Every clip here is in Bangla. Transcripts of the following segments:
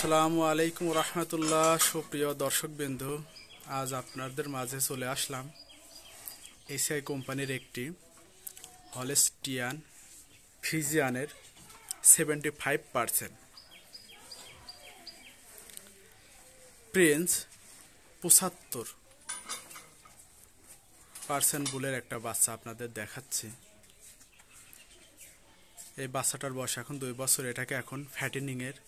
আসসালামু আলাইকুম রহমতুল্লাহ। সুপ্রিয় দর্শকবৃন্দু, আজ আপনাদের মাঝে চলে আসলাম এসিআই কোম্পানির একটি হলস্টিয়ান ফ্রিজিয়ানের 75% প্রিন্স 75% বুলের একটা বাচ্চা আপনাদের দেখাচ্ছি। এই বাচ্চাটার বয়স এখন 2 বছর। এটাকে এখন ফ্যাটেনিংয়ের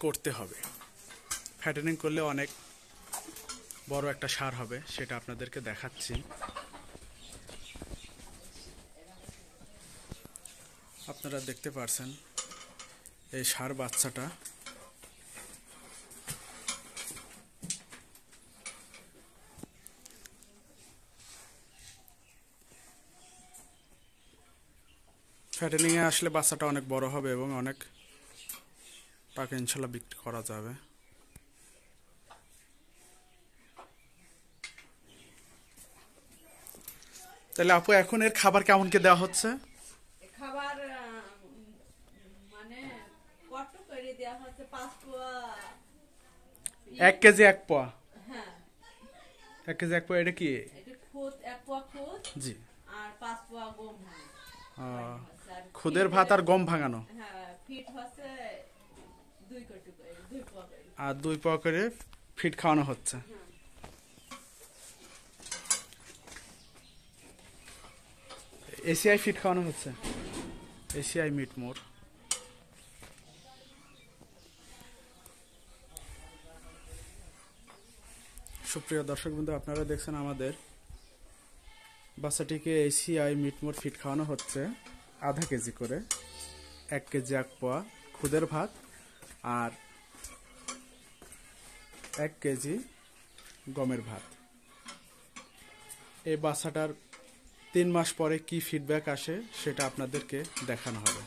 করতে হবে। ফ্যাটেনিং করলে অনেক বড় একটা ষাঁড় হবে, সেটা আপনাদেরকে দেখাচ্ছি। আপনারা দেখতে পারছেন এই ষাঁড় বাচ্চাটা ফ্যাটেনিংয়ে আসলে বাচ্চাটা অনেক বড় হবে এবং অনেক টাকা ইনশাল্লাহ বিক্রি করা যাবে। তাহলে আপু, এখন এর খাবার কেমন কি দেওয়া হচ্ছে? খাবার মানে কত করে দেওয়া হচ্ছে? 5 পোয়া 1 কেজি 1 পোয়া। হ্যাঁ, 1 কেজি 1 পোয়া। এটা কি? এটা খুদ 1 পোয়া খুদ জি। আর 5 পোয়া গম ভাঙানো। খুদের ভাত আর গম ভাঙানো। হ্যাঁ, ফিট হচ্ছে 2 কোটি করে, 2 পোয়া করে। আর 2 পোয়া করে ফিট খাওয়ানো হচ্ছে। এসিআই ফিট খাওয়ানো হচ্ছে। এসিআই মিট মোর। সুপ্রিয় দর্শকবৃন্দ, আপনারা দেখছেন আমাদের বাচ্চাটিকে এসিআই মিট মোর ফিট খাওয়ানো হচ্ছে আধা কেজি করে। 1 কেজি 1 পোয়া খুদের ভাত আর 1 কেজি গমের ভাত। এই বাচ্চাটার 3 মাস পরে কি ফিডব্যাক আসে সেটা আপনাদেরকে দেখানো হবে।